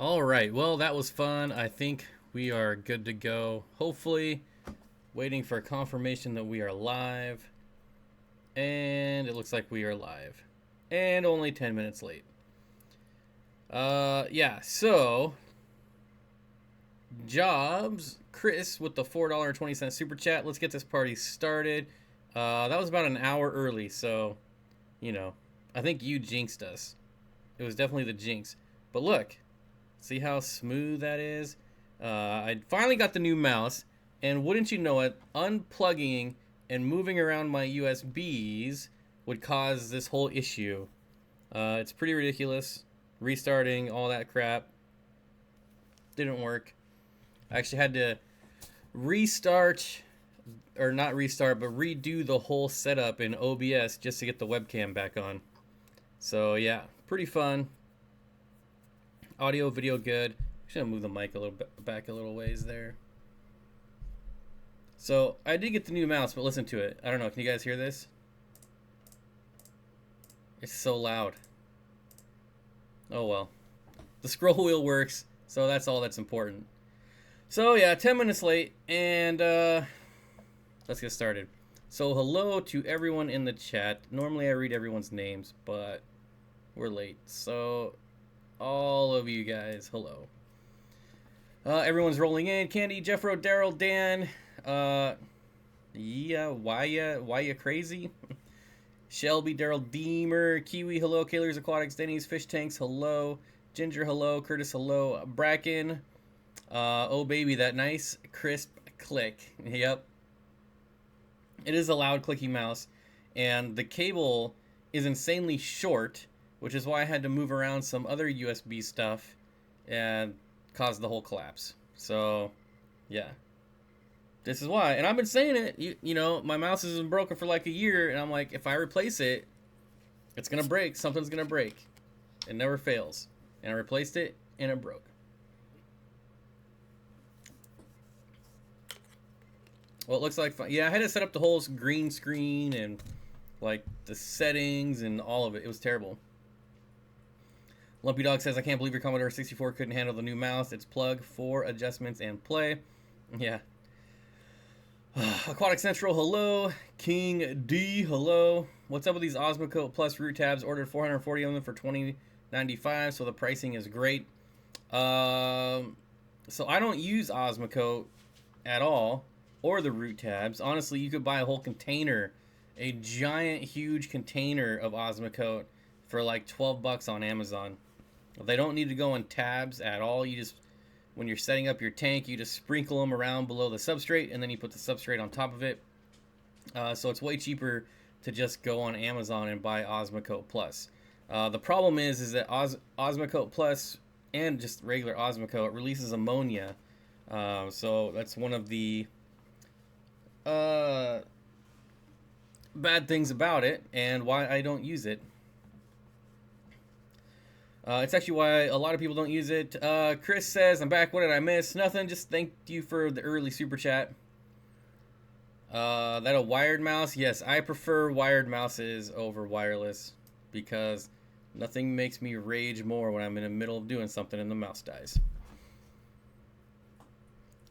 All right. Well, that was fun. I think we are good to go. Hopefully, waiting for confirmation that we are live. And it looks like we are live. And only 10 minutes late. Yeah, so Jobs, Chris with the $4.20 super chat. Let's get this party started. That was about an hour early, so you know, I think you jinxed us. It was definitely the jinx. But look, see how smooth that is? I finally got the new mouse, and wouldn't you know it, unplugging and moving around my USBs would cause this whole issue. It's pretty ridiculous. Restarting, all that crap. Didn't work. I actually had to restart, or not restart, but redo the whole setup in OBS just to get the webcam back on. So yeah, pretty fun. Audio, video good. Should have moved the mic a little bit back a little ways there. So I did get the new mouse, but listen to it. I don't know. Can you guys hear this? It's so loud. Oh well. The scroll wheel works, so that's all that's important. So yeah, 10 minutes late, and let's get started. So hello to everyone in the chat. Normally I read everyone's names, but we're late. So all of you guys, hello. Everyone's rolling in. Candy, Jeffro, Daryl, Dan. Yeah, why ya crazy? Shelby, Daryl, Deemer, Kiwi, hello. Kaylor's Aquatics, Denny's, Fish Tanks, hello. Ginger, hello. Curtis, hello. Bracken. Oh baby, that nice crisp click. Yep. It is a loud clicky mouse, and the cable is insanely short, which is why I had to move around some other USB stuff and caused the whole collapse. So, yeah. This is why. And I've been saying it. You know, my mouse has been broken for like a year, and I'm like, if I replace it, it's going to break. Something's going to break. It never fails. And I replaced it, and it broke. Well, it looks like fun. Yeah, I had to set up the whole green screen and like the settings and all of it. It was terrible. Lumpy Dog says, I can't believe your Commodore 64 couldn't handle the new mouse. It's plug for adjustments and play. Yeah. Aquatic Central, hello. King D, hello. What's up with these Osmocote Plus root tabs? Ordered 440 of them for $20.95, so the pricing is great. So I don't use Osmocote at all, or the root tabs. Honestly, you could buy a whole container, a giant, huge container of Osmocote for like $12 on Amazon. They don't need to go in tabs at all. You just, when you're setting up your tank, you just sprinkle them around below the substrate, and then you put the substrate on top of it. So it's way cheaper to just go on Amazon and buy Osmocote Plus. The problem is that Osmocote Plus and just regular Osmocote releases ammonia. So that's one of the bad things about it, and why I don't use it. It's actually why a lot of people don't use it. Chris says, I'm back. What did I miss? Nothing. Just thank you for the early super chat. That a wired mouse? Yes, I prefer wired mouses over wireless because nothing makes me rage more when I'm in the middle of doing something and the mouse dies.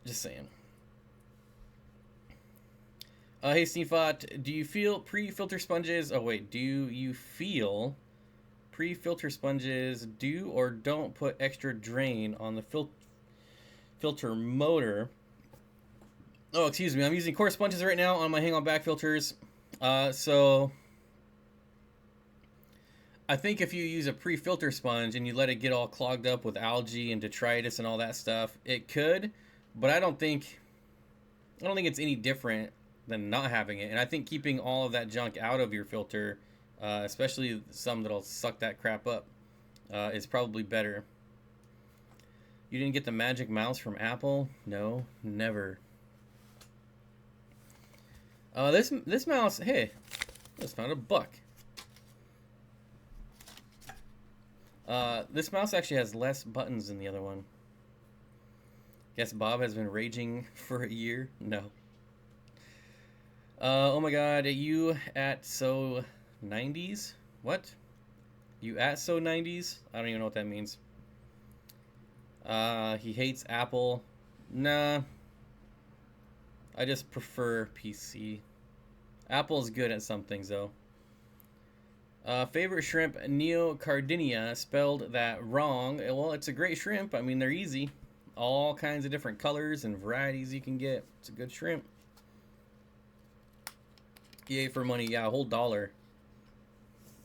Just saying. Hey, Steenfott, do you feel pre-filter sponges? Oh, wait. Do you feel pre-filter sponges do or don't put extra drain on the filter motor? Oh, excuse me. I'm using coarse sponges right now on my hang-on back filters. So I think if you use a pre-filter sponge and you let it get all clogged up with algae and detritus and all that stuff, it could, but I don't think it's any different than not having it. And I think keeping all of that junk out of your filter, especially some that'll suck that crap up, is probably better. You didn't get the magic mouse from Apple? No, never. This mouse, hey, just found a buck. This mouse actually has less buttons than the other one. Guess Bob has been raging for a year? No. Oh my god, you at so 90s? What? You at so 90s? I don't even know what that means. He hates Apple. Nah, I just prefer PC. Apple's good at some things though. Favorite shrimp, Neocardinia, spelled that wrong. Well, it's a great shrimp. I mean, they're easy. All kinds of different colors and varieties you can get. It's a good shrimp. Yay for money. Yeah, a whole dollar.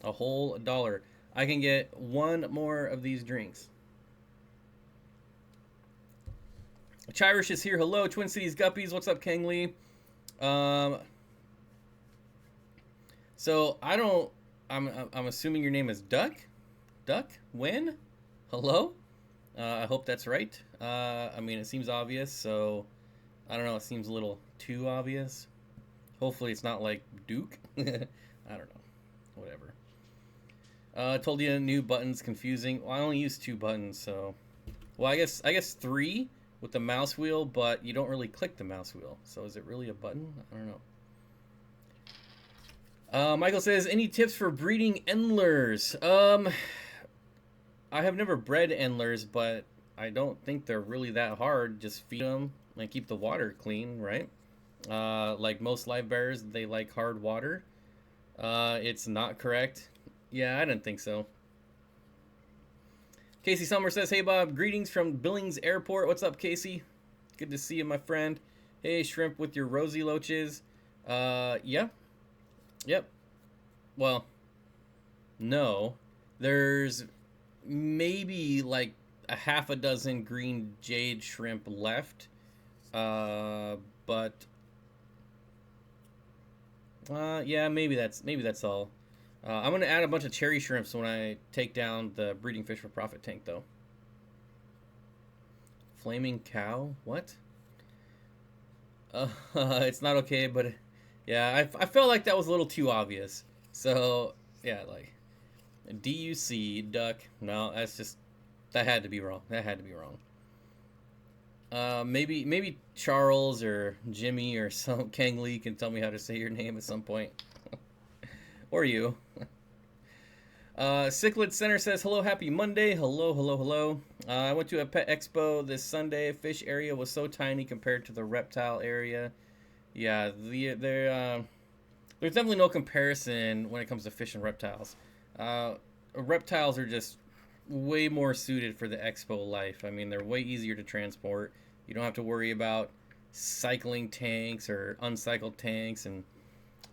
A whole dollar. I can get one more of these drinks. Chirish is here. Hello, Twin Cities Guppies. What's up, Kang Lee? So I don't. I'm assuming your name is Duck. Duck. When? Hello. I hope that's right. I mean, it seems obvious, so I don't know. It seems a little too obvious. Hopefully, it's not like Duke. I don't know. Whatever. Told you new buttons confusing. Well, I only use 2 buttons, so. Well, I guess 3 with the mouse wheel, but you don't really click the mouse wheel. So is it really a button? I don't know. Michael says, any tips for breeding endlers? I have never bred endlers, but I don't think they're really that hard. Just feed them and keep the water clean, right? Like most live bears, they like hard water. It's not correct. Yeah, I didn't think so. Casey Summer says, hey Bob, greetings from Billings Airport. What's up, Casey? Good to see you, my friend. Hey, shrimp with your rosy loaches. Yeah. Yep. Well, no. There's maybe like a half a dozen green jade shrimp left. But yeah, maybe that's all. I'm gonna add a bunch of cherry shrimps when I take down the breeding fish for profit tank, though. Flaming cow? What? It's not okay, but yeah, I felt like that was a little too obvious. So yeah, like DUC duck. No, that had to be wrong. That had to be wrong. Maybe Charles or Jimmy or some Kang Lee can tell me how to say your name at some point. Or you. Cichlid Center says, hello, happy Monday. Hello. I went to a pet expo this Sunday. Fish area was so tiny compared to the reptile area. Yeah, there's definitely no comparison when it comes to fish and reptiles. Reptiles are just way more suited for the expo life. I mean, they're way easier to transport. You don't have to worry about cycling tanks or uncycled tanks. And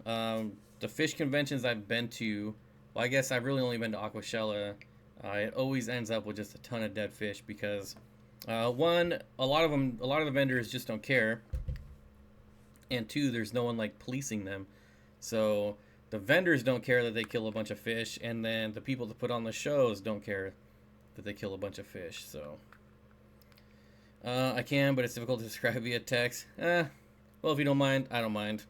the fish conventions I've been to, well, I guess I've really only been to Aquashella. It always ends up with just a ton of dead fish because, one, a lot of the vendors just don't care, and 2, there's no one like policing them. So the vendors don't care that they kill a bunch of fish, and then the people that put on the shows don't care that they kill a bunch of fish. So I can, but it's difficult to describe via text. Well, if you don't mind, I don't mind.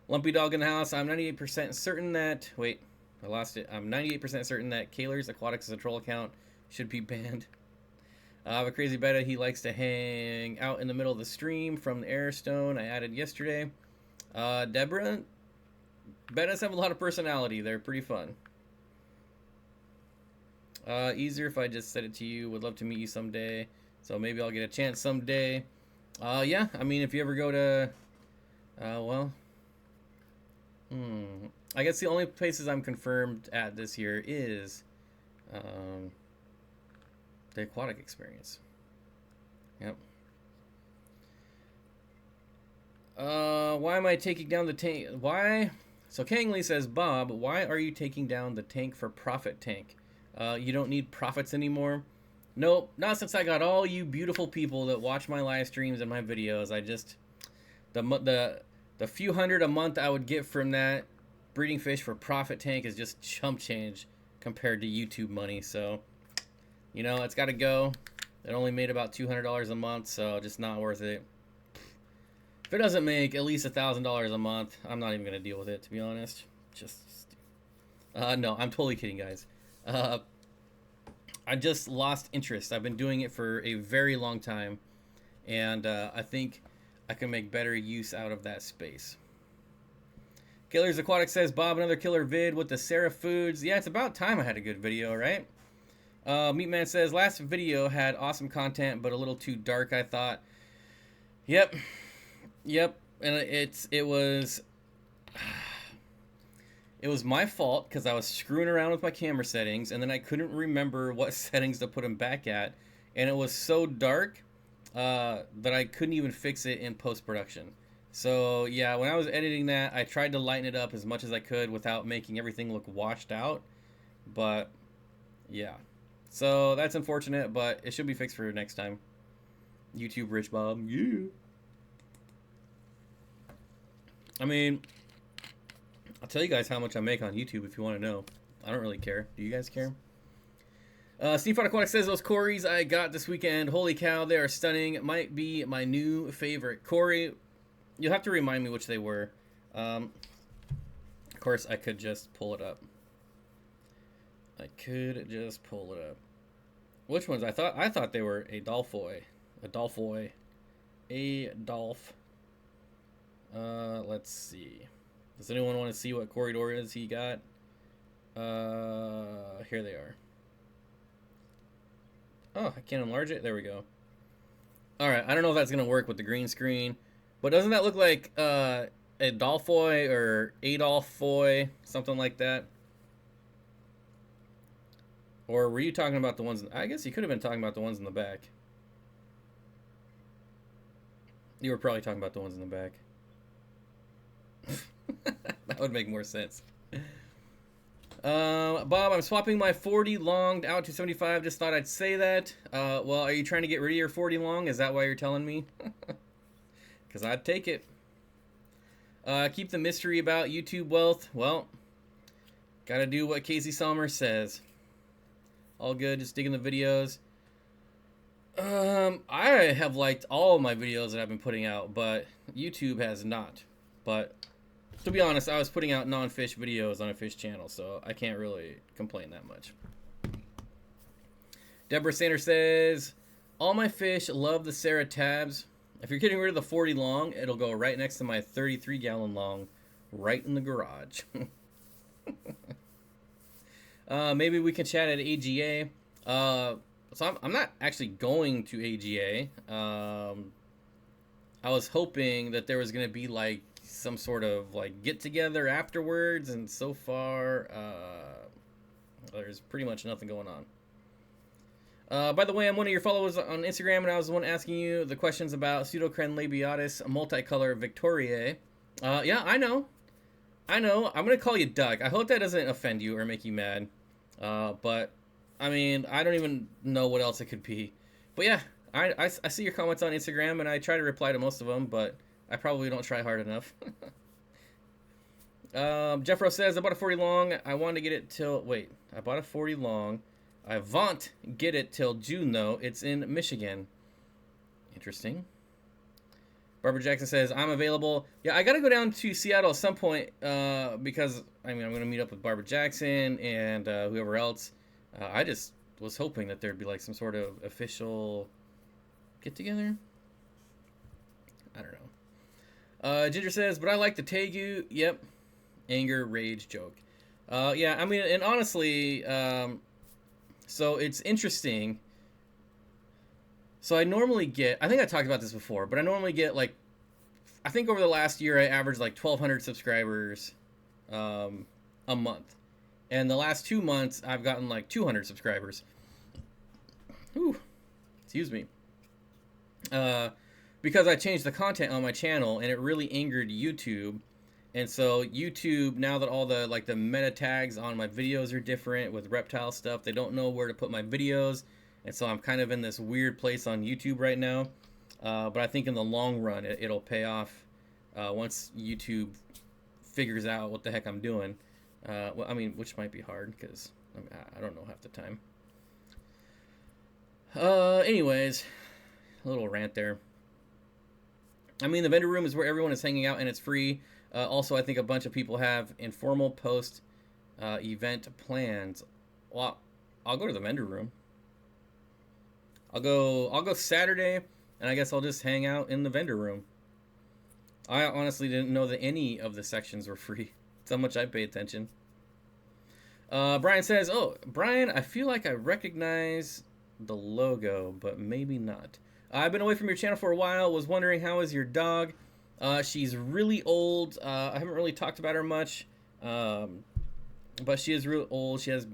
Lumpy Dog in the house. I'm 98% certain that... Wait, I lost it. I'm 98% certain that Kaler's Aquatics is a troll account. Should be banned. I have a crazy betta. He likes to hang out in the middle of the stream from the Airstone I added yesterday. Deborah, bettas have a lot of personality. They're pretty fun. Easier if I just said it to you. Would love to meet you someday. So maybe I'll get a chance someday. Yeah, I mean, if you ever go to... well... I guess the only places I'm confirmed at this year is the aquatic experience. Yep. Why am I taking down the tank? Why? So Kang Lee says, Bob, why are you taking down the tank for profit tank? You don't need profits anymore? Nope, not since I got all you beautiful people that watch my live streams and my videos. I just... The few hundred a month I would get from that breeding fish for profit tank is just chump change compared to YouTube money. So, you know, it's got to go. It only made about $200 a month, so just not worth it. If it doesn't make at least $1,000 a month, I'm not even going to deal with it, to be honest. No, I'm totally kidding, guys. I just lost interest. I've been doing it for a very long time, and I think I can make better use out of that space. Killer's Aquatic says, Bob, another killer vid with the Seraph Foods. Yeah, it's about time I had a good video, right? Meatman says, last video had awesome content, but a little too dark, I thought. Yep. Yep. And it was my fault because I was screwing around with my camera settings, and then I couldn't remember what settings to put them back at, and it was so dark that I couldn't even fix it in post-production. So yeah, when I was editing that, I tried to lighten it up as much as I could without making everything look washed out, but yeah. So that's unfortunate, but it should be fixed for next time. YouTube Rich Bob, yeah. I mean, I'll tell you guys how much I make on YouTube if you want to know. I don't really care. Do you guys care? Steenfott Aquatics says, those Corys I got this weekend, holy cow, they are stunning. Might be my new favorite. Cory, you'll have to remind me which they were. Of course, I could just pull it up. Which ones? I thought they were Adolphoi. Let's see. Does anyone want to see what corridors he got? Here they are. Oh, I can't enlarge it. There we go. All right, I don't know if that's gonna work with the green screen, but doesn't that look like Adolphoi or Adolphoi, something like that? Or were you talking about the ones? I guess you could have been talking about the ones in the back. You were probably talking about the ones in the back. That would make more sense. Bob, I'm swapping my 40 long out to 75. Just thought I'd say that. Well, are you trying to get rid of your 40 long? Is that why you're telling me? Because I'd take it. Keep the mystery about YouTube wealth. Well, gotta do what Casey Sommer says. All good, just digging the videos. I have liked all of my videos that I've been putting out, but YouTube has not. But to be honest, I was putting out non-fish videos on a fish channel, so I can't really complain that much. Deborah Sanders says, all my fish love the Sarah tabs. If you're getting rid of the 40 long, it'll go right next to my 33-gallon long, right in the garage. Maybe we can chat at AGA. So I'm not actually going to AGA. I was hoping that there was going to be like some sort of like get together afterwards, and so far there's pretty much nothing going on. By the way, I'm one of your followers on Instagram, and I was the one asking you the questions about Pseudocren labiatus multicolor Victoriae. Yeah, I know. I'm going to call you Doug. I hope that doesn't offend you or make you mad. But, I mean, I don't even know what else it could be. But yeah, I see your comments on Instagram, and I try to reply to most of them, but I probably don't try hard enough. Jeffro says, I bought a 40 long. I wanted to get it till... Wait, I bought a 40 long. I want get it till June, though. It's in Michigan. Interesting. Barbara Jackson says, I'm available. Yeah, I got to go down to Seattle at some point because, I mean, I'm going to meet up with Barbara Jackson and whoever else. I just was hoping that there'd be like some sort of official get-together. I don't know. Ginger says, but I like the Tegu. Yep. Anger, rage, joke. Yeah, I mean, and honestly, so it's interesting. So I normally get, I think I talked about this before, but I normally get like, I think over the last year I averaged like 1,200 subscribers a month. And the last 2 months I've gotten like 200 subscribers. Ooh, excuse me. Because I changed the content on my channel and it really angered YouTube. And so YouTube, now that all the like the meta tags on my videos are different with reptile stuff, they don't know where to put my videos. And so I'm kind of in this weird place on YouTube right now. But I think in the long run, it'll pay off once YouTube figures out what the heck I'm doing. Well, I mean, which might be hard because I don't know half the time. Anyways, a little rant there. I mean, the vendor room is where everyone is hanging out and it's free. Also, I think a bunch of people have informal post event plans. Well, I'll go to the vendor room. I'll go Saturday, and I guess I'll just hang out in the vendor room. I honestly didn't know that any of the sections were free. That's how much I pay attention. Brian says, "Oh, Brian, I feel like I recognize the logo, but maybe not. I've been away from your channel for a while. Was wondering how is your dog? She's really old. I haven't really talked about her much, but she is real old. She has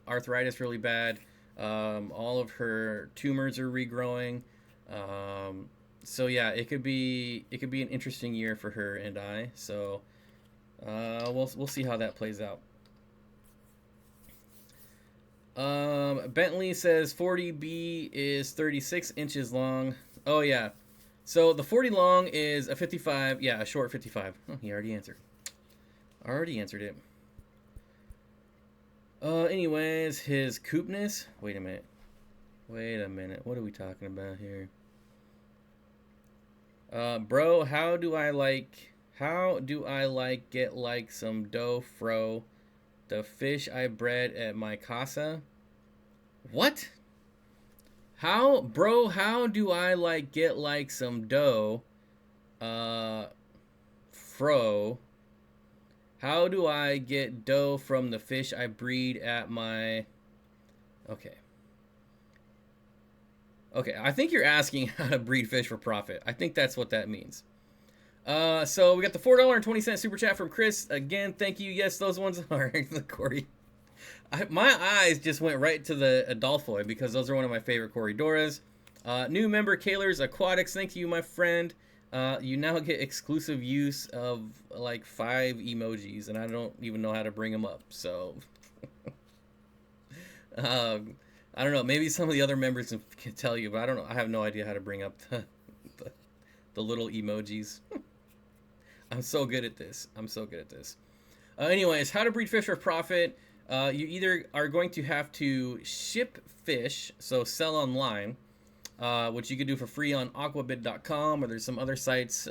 arthritis really bad. All of her tumors are regrowing. So yeah, it could be an interesting year for her and I. So we'll see how that plays out." Bentley says 40B is 36 inches long. Oh yeah, so the 40 long is a 55. Yeah, a short 55. Oh, he already answered. Already answered it. Anyways, his coopness. Wait a minute. What are we talking about here? Bro, how do I get like some dough fro the fish I bred at my casa? What? How do I like get like some dough fro? How do I get dough from the fish I breed at my... Okay, I think you're asking how to breed fish for profit. I think that's what that means. So we got the $4.20 super chat from Chris. Again, thank you. Yes, those ones are the Corey. My eyes just went right to the Adolphoi because those are one of my favorite Corridoras. New member Kaler's Aquatics. Thank you, my friend. You now get exclusive use of like 5 emojis, and I don't even know how to bring them up. So, I don't know. Maybe some of the other members can tell you, but I don't know. I have no idea how to bring up the little emojis. I'm so good at this. Anyways, how to breed fish for profit. You either are going to have to ship fish, so sell online, which you can do for free on aquabid.com, or there's some other sites.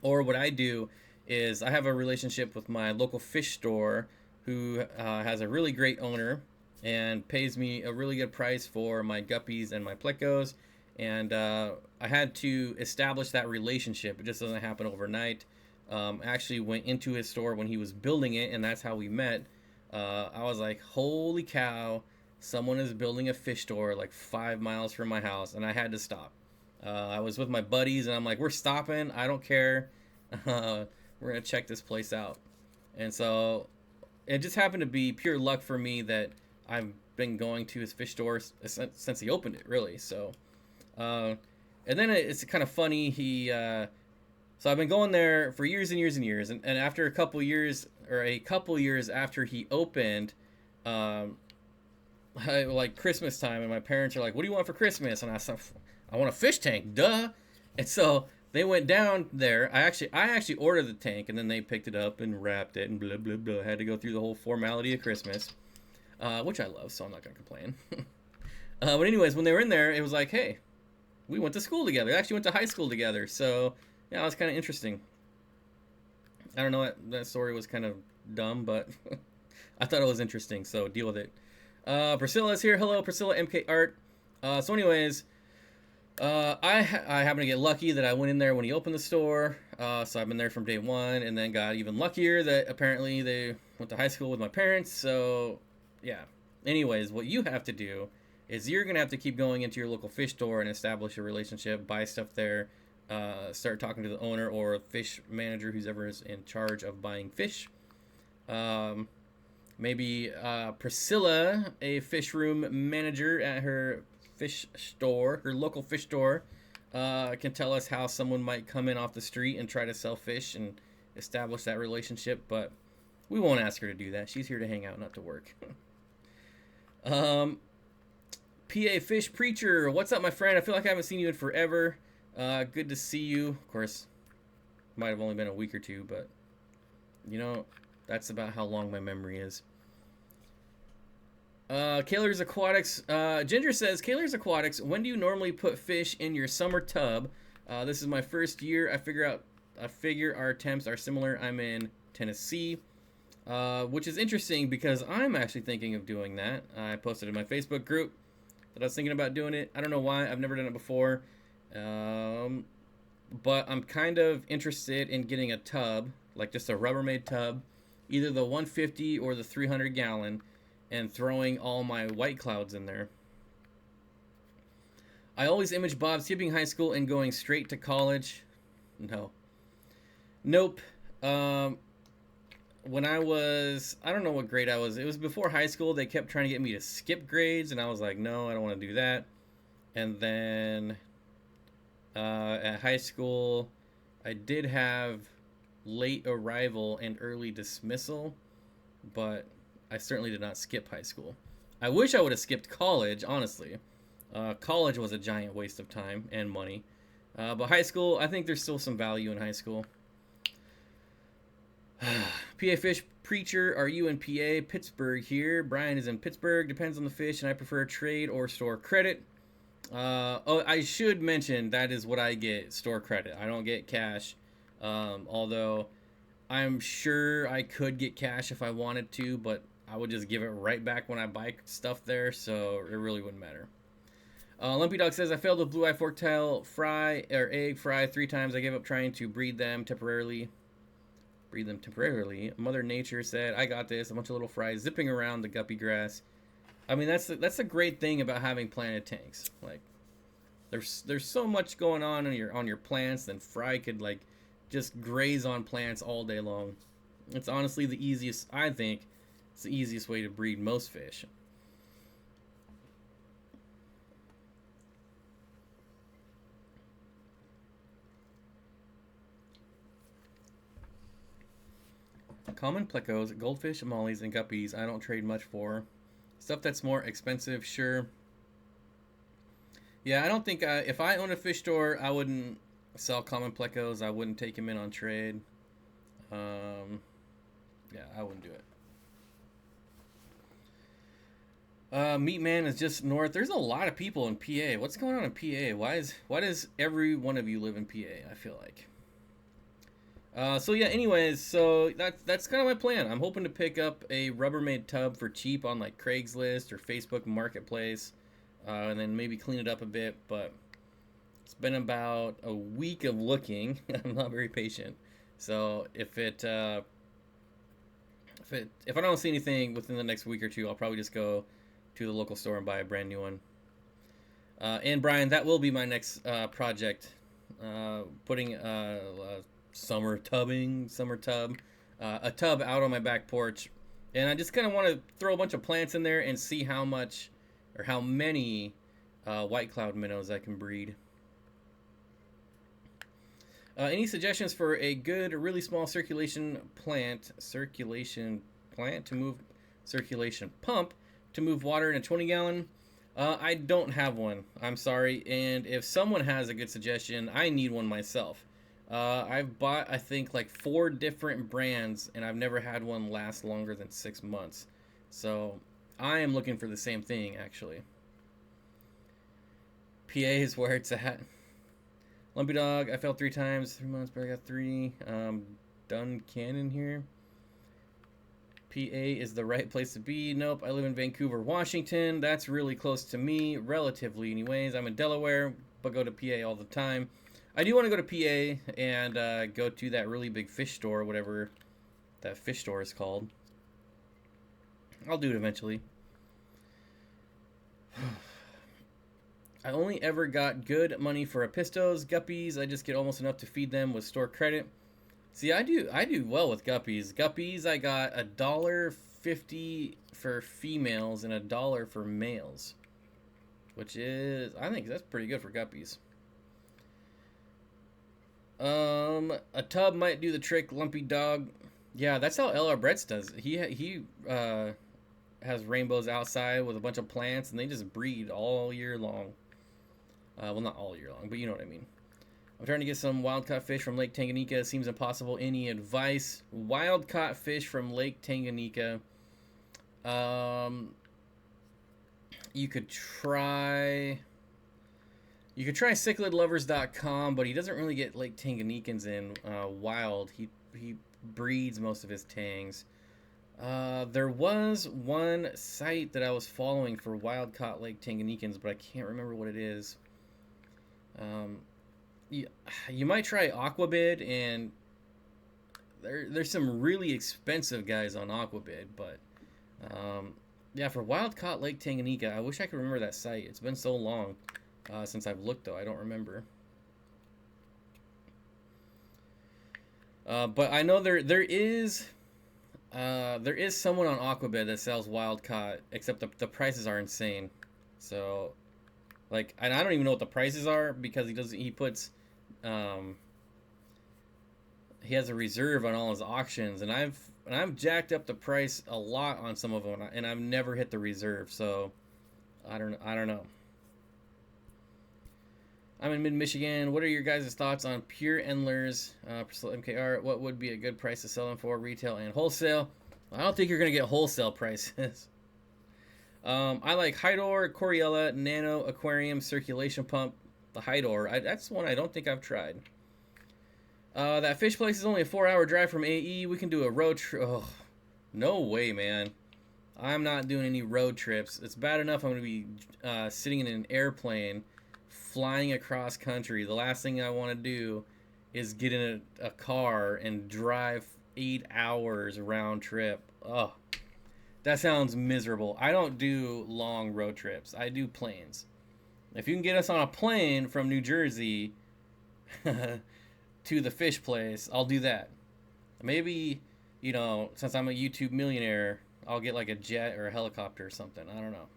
Or what I do is I have a relationship with my local fish store who has a really great owner and pays me a really good price for my guppies and my plecos. And I had to establish that relationship. It just doesn't happen overnight. I actually went into his store when he was building it, and that's how we met. I was like, holy cow, someone is building a fish store like 5 miles from my house, and I had to stop. I was with my buddies, and I'm like, we're stopping. I don't care. We're going to check this place out. And so it just happened to be pure luck for me that I've been going to his fish store since he opened it, really. So... and then it's kind of funny. So I've been going there for years and years and years, and after a couple years after he opened, like Christmas time, and my parents are like, "What do you want for Christmas?" And I said, "I want a fish tank, duh." And so they went down there. I actually ordered the tank, and then they picked it up and wrapped it and blah blah blah. I had to go through the whole formality of Christmas, which I love, so I'm not gonna complain. But anyways, when they were in there, it was like, hey. We went to school together. We actually went to high school together. So, yeah, it was kind of interesting. I don't know, that story was kind of dumb, but I thought it was interesting, so deal with it. Priscilla's here. Hello, Priscilla MK Art. So anyways, I happened to get lucky that I went in there when he opened the store. So I've been there from day one, and then got even luckier that apparently they went to high school with my parents. So, yeah. Anyways, what you have to do is you're going to have to keep going into your local fish store and establish a relationship, buy stuff there, start talking to the owner or fish manager, who's ever is in charge of buying fish. Maybe Priscilla, a fish room manager at her fish store, her local fish store, can tell us how someone might come in off the street and try to sell fish and establish that relationship, but we won't ask her to do that. She's here to hang out, not to work. PA Fish Preacher, what's up, my friend? I feel like I haven't seen you in forever. Good to see you. Of course, might have only been a week or two, but you know, that's about how long my memory is. Kaler's Aquatics. Ginger says, Kaler's Aquatics, when do you normally put fish in your summer tub? This is my first year. I figure our temps are similar. I'm in Tennessee, which is interesting because I'm actually thinking of doing that. I posted in my Facebook group that I was thinking about doing it. I don't know why. I've never done it before. But I'm kind of interested in getting a tub, like just a Rubbermaid tub, either the 150 or the 300 gallon, and throwing all my white clouds in there. I always image Bob skipping high school and going straight to college. No. Nope. When I don't know what grade I was. It was before high school. They kept trying to get me to skip grades, and I was like, no, I don't want to do that. And then at high school, I did have late arrival and early dismissal, but I certainly did not skip high school. I wish I would have skipped college, honestly. College was a giant waste of time and money. But high school, I think there's still some value in high school. PA Fish Preacher, are you in PA? Pittsburgh here. Brian is in Pittsburgh. Depends on the fish, and I prefer trade or store credit. Oh, I should mention that is what I get, store credit. I don't get cash. Although I'm sure I could get cash if I wanted to, but I would just give it right back when I buy stuff there, so it really wouldn't matter. Lumpy Dog says, I failed with blue eye forktail fry or egg fry 3 times. I gave up trying to breed them temporarily. Mother Nature said, I got this. A bunch of little fries zipping around the guppy grass. I mean, that's the great thing about having planted tanks. Like, there's so much going on your plants, and fry could like just graze on plants all day long. It's honestly the easiest. I think it's the easiest way to breed most fish. Common plecos, goldfish, mollies, and guppies I don't trade much for. Stuff that's more expensive, sure. Yeah, I don't think if I owned a fish store, I wouldn't sell common plecos. I wouldn't take them in on trade. Yeah, I wouldn't do it. Meat Man is just north. There's a lot of people in PA. What's going on in PA? Why does every one of you live in PA? I feel like. So yeah, anyways, so that's kind of my plan. I'm hoping to pick up a Rubbermaid tub for cheap on like Craigslist or Facebook Marketplace, and then maybe clean it up a bit. But it's been about a week of looking. I'm not very patient, so if I don't see anything within the next week or two, I'll probably just go to the local store and buy a brand new one. And Brian, that will be my next project, putting summer tub, a tub out on my back porch, and I just kind of want to throw a bunch of plants in there and see how much or how many white cloud minnows I can breed. Any suggestions for a good, really small circulation pump to move water in a 20-gallon? I don't have one. I'm sorry, and if someone has a good suggestion, I need one myself. I've bought, I think, like 4 different brands, and I've never had one last longer than 6 months. So I am looking for the same thing, actually. PA is where it's at. Lumpy Dog, I failed 3 times, 3 months, but I got 3. Done Cannon here. PA is the right place to be. Nope, I live in Vancouver, Washington. That's really close to me, relatively anyways. I'm in Delaware, but go to PA all the time. I do want to go to PA and go to that really big fish store, whatever that fish store is called. I'll do it eventually. I only ever got good money for apistos. Guppies, I just get almost enough to feed them with store credit. See, I do well with guppies. Guppies, I got $1.50 for females and $1 for males, which is, I think that's pretty good for guppies. A tub might do the trick, Lumpy Dog. Yeah, that's how LR Bretts does. He has rainbows outside with a bunch of plants, and they just breed all year long. Well, not all year long, but you know what I mean. I'm trying to get some wild-caught fish from Lake Tanganyika. It seems impossible. Any advice? Wild-caught fish from Lake Tanganyika. You could try cichlidlovers.com, but he doesn't really get Lake Tanganyikans in wild. He breeds most of his tangs. There was one site that I was following for wild-caught Lake Tanganyikans, but I can't remember what it is. You might try Aquabid, and there's some really expensive guys on Aquabid, but yeah, for wild caught Lake Tanganyika, I wish I could remember that site. It's been so long since I've looked, though. I don't remember. But I know there is someone on Aquabid that sells wild caught, except the prices are insane. So, like, and I don't even know what the prices are because he puts he has a reserve on all his auctions, and I've jacked up the price a lot on some of them, and I've never hit the reserve. So I don't know. I'm in mid-Michigan. What are your guys' thoughts on pure endlers, MKR? What would be a good price to sell them for, retail and wholesale? I don't think you're going to get wholesale prices. I like Hydor, Coriella, Nano, Aquarium, Circulation Pump. The Hydor, that's one I don't think I've tried. That fish place is only a 4-hour drive from AE. We can do a road trip. Oh, no way, man. I'm not doing any road trips. It's bad enough I'm going to be sitting in an airplane flying across country. The last thing I want to do is get in a car and drive 8 hours round trip. Oh, that sounds miserable. I don't do long road trips. I do planes. If you can get us on a plane from New Jersey to the fish place, I'll do that. Maybe, since I'm a YouTube millionaire, I'll get like a jet or a helicopter or something. I don't know.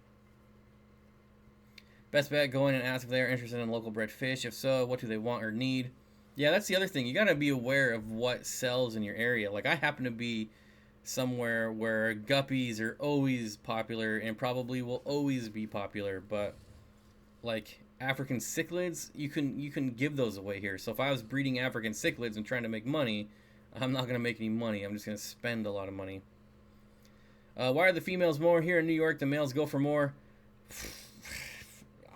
Best bet, go in and ask if they're interested in local bred fish. If so, what do they want or need? Yeah, that's the other thing. You got to be aware of what sells in your area. Like, I happen to be somewhere where guppies are always popular and probably will always be popular, but like African cichlids, you can give those away here. So if I was breeding African cichlids and trying to make money, I'm not going to make any money. I'm just going to spend a lot of money. Why are the females more here in New York? The males go for more.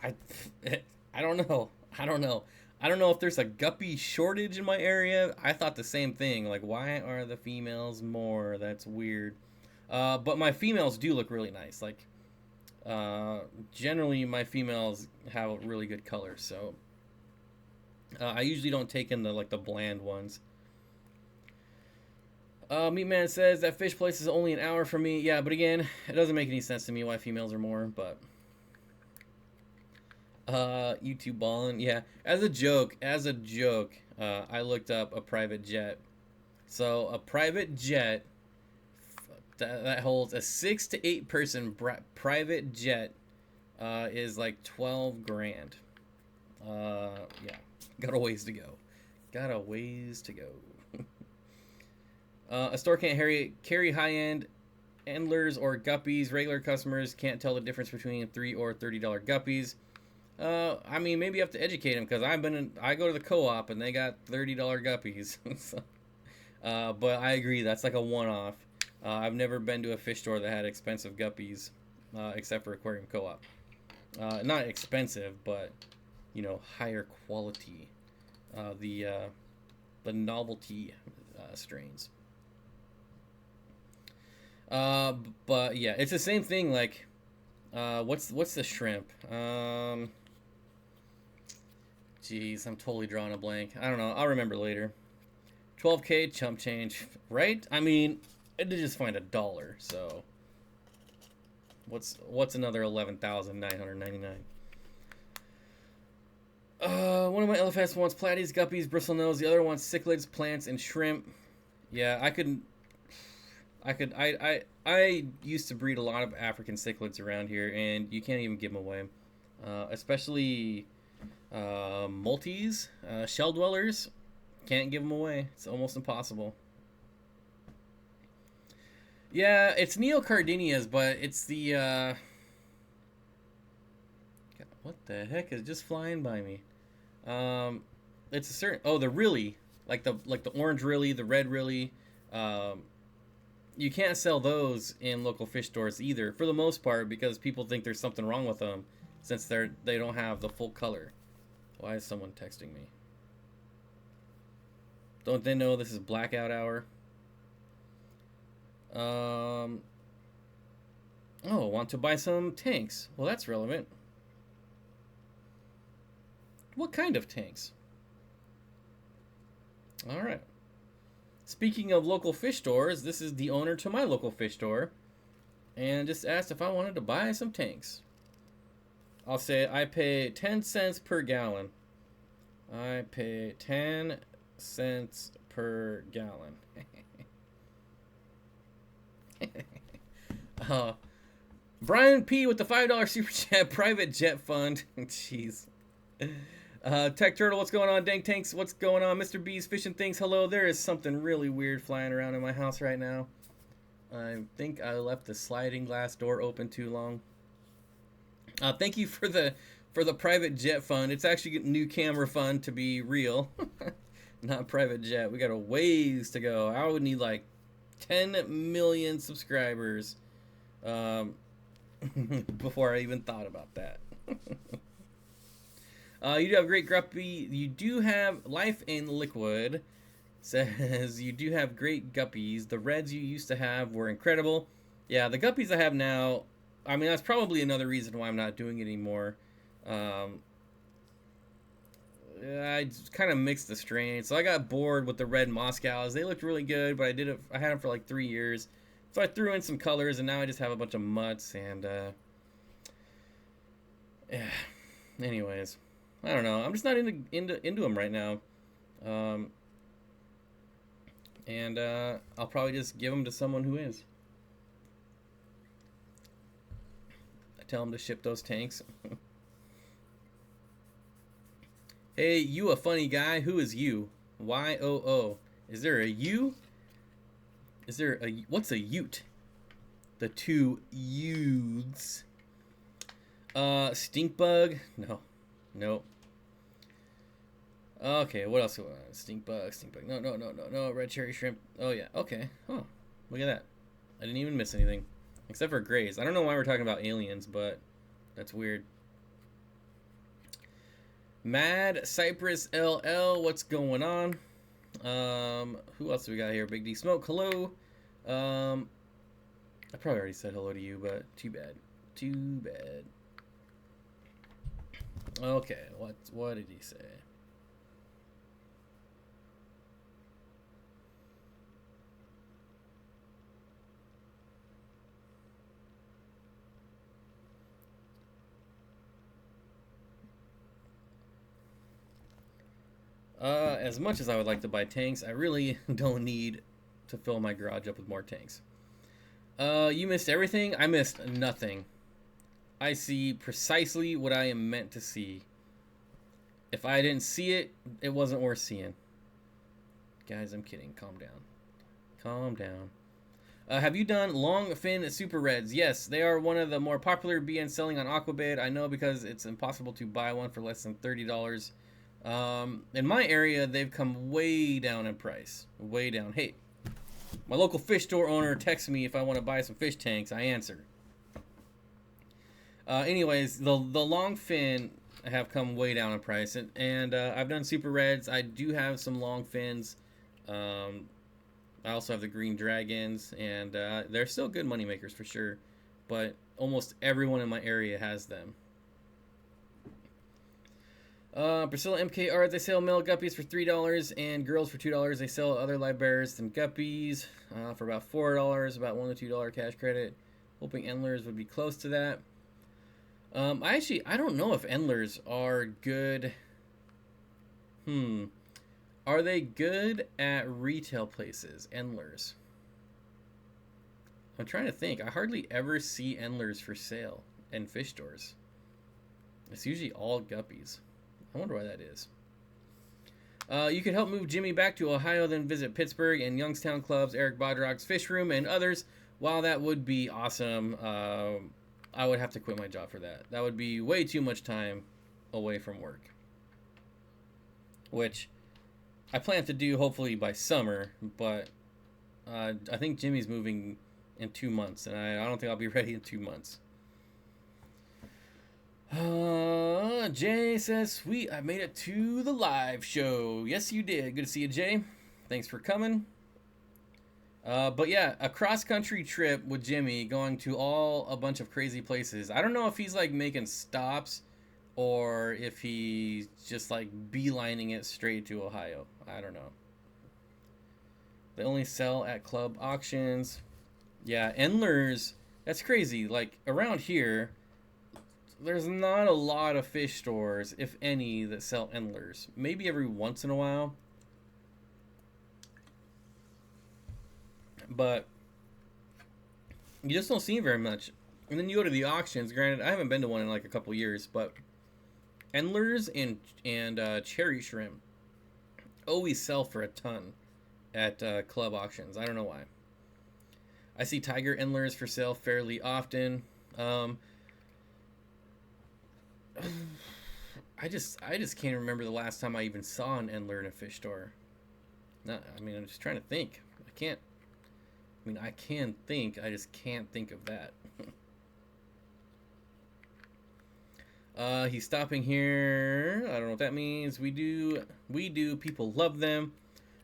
I don't know. I don't know if there's a guppy shortage in my area. I thought the same thing. Like, why are the females more? That's weird. But my females do look really nice. Like, generally my females have a really good color. So I usually don't take in the bland ones. Meatman says that fish place is only an hour from me. Yeah, but again, it doesn't make any sense to me why females are more, but YouTube ballin'. Yeah, as a joke, I looked up a private jet. So a private jet that holds a 6 to 8 person private jet is like 12 grand. Yeah, got a ways to go. A store can't carry high-end endlers or guppies. Regular customers can't tell the difference between $3 or $30 guppies. I mean, maybe you have to educate them, because I go to the co-op and they got $30 guppies. So, but I agree, that's like a one-off. I've never been to a fish store that had expensive guppies, except for Aquarium Co-op. Not expensive, but higher quality. The novelty strains. But yeah, it's the same thing. Like, what's the shrimp? Jeez, I'm totally drawing a blank. I don't know. I'll remember later. 12K chump change, right? I mean, I did just find $1, so what's another 11,999? One of my LFS wants platies, guppies, bristlenose. The other wants cichlids, plants, and shrimp. Yeah, I used to breed a lot of African cichlids around here, and you can't even give them away. Especially multis, shell dwellers, can't give them away. It's almost impossible. Yeah, it's neocardinias, but it's the what the heck is just flying by me? It's a certain the really like the orange really, the red really. You can't sell those in local fish stores either, for the most part, because people think there's something wrong with them since they don't have the full color. Why is someone texting me? Don't they know this is blackout hour? Oh, want to buy some tanks. Well, that's relevant. What kind of tanks? All right. Speaking of local fish stores, this is the owner to my local fish store, and just asked if I wanted to buy some tanks. I'll say I pay 10 cents per gallon. I pay 10 cents per gallon. Brian P with the $5 super chat, private jet fund. Jeez. Tech Turtle, what's going on? Dank Tanks, what's going on? Mr. B's Fishing Things, hello. There is something really weird flying around in my house right now. I think I left the sliding glass door open too long. Thank you for the private jet fund. It's actually a new camera fund, to be real. Not private jet. We got a ways to go. I would need like 10 million subscribers before I even thought about that. You do have great guppy. You do have Life in Liquid. Says you do have great guppies. The reds you used to have were incredible. Yeah, the guppies I have now, I mean, that's probably another reason why I'm not doing it anymore. I just kind of mixed the strains. So I got bored with the red Moscows. They looked really good, but I had them for like 3 years. So I threw in some colors, and now I just have a bunch of mutts. And yeah. Anyways, I don't know. I'm just not into them right now. And I'll probably just give them to someone who is. I tell them to ship those tanks. Hey, you a funny guy. Who is you? Y-O-O. Is there a you? Is there a... What's a ute? The two youths. Stink bug? No. Nope. Okay, what else? Stink bug. No. Red cherry shrimp. Oh, yeah. Okay. Oh, look at that. I didn't even miss anything. Except for grays. I don't know why we're talking about aliens, but that's weird. Mad Cypress LL, what's going on? Who else do we got here? Big D Smoke, hello. I probably already said hello to you, but too bad. Too bad. Okay, what did he say? As much as I would like to buy tanks, I really don't need to fill my garage up with more tanks. You missed everything? I missed nothing. I see precisely what I am meant to see. If I didn't see it, it wasn't worth seeing. Guys, I'm kidding. Calm down. Calm down. Have you done long fin super reds? Yes, they are one of the more popular BN selling on Aquabid. I know because it's impossible to buy one for less than $30. In my area, they've come way down in price. Way down. Hey, my local fish store owner texts me if I want to buy some fish tanks. I answer. Anyways, the long fin have come way down in price. And I've done super reds. I do have some long fins. I also have the green dragons. And they're still good money makers for sure. But almost everyone in my area has them. Priscilla MKR, they sell male guppies for $3 and girls for $2. They sell other live bears than guppies for about $4, about $1 to $2 cash credit. Hoping Endlers would be close to that. I don't know if Endlers are good. Are they good at retail places, Endlers? I'm trying to think. I hardly ever see Endlers for sale in fish stores. It's usually all guppies. I wonder why that is. You could help move Jimmy back to Ohio, then visit Pittsburgh and Youngstown clubs, Eric Bodrock's Fish Room, and others. While that would be awesome, I would have to quit my job for that. That would be way too much time away from work. Which I plan to do hopefully by summer, but I think Jimmy's moving in 2 months, and I don't think I'll be ready in 2 months. Jay says, sweet, I made it to the live show. Yes, you did. Good to see you, Jay. Thanks for coming. But yeah, a cross-country trip with Jimmy going to a bunch of crazy places. I don't know if he's like making stops or if he's just like beelining it straight to Ohio. I don't know. They only sell at club auctions. Yeah, Endlers. That's crazy. Like around here, there's not a lot of fish stores, if any, that sell Endlers. Maybe every once in a while. But you just don't see very much. And then you go to the auctions. Granted, I haven't been to one in like a couple years, but Endlers and cherry shrimp always sell for a ton at club auctions. I don't know why. I see tiger Endlers for sale fairly often. I just can't remember the last time I even saw an Endler in a fish store. No, I mean, I'm just trying to think. I can't. I mean, I can think. I just can't think of that. He's stopping here. I don't know what that means. We do. People love them.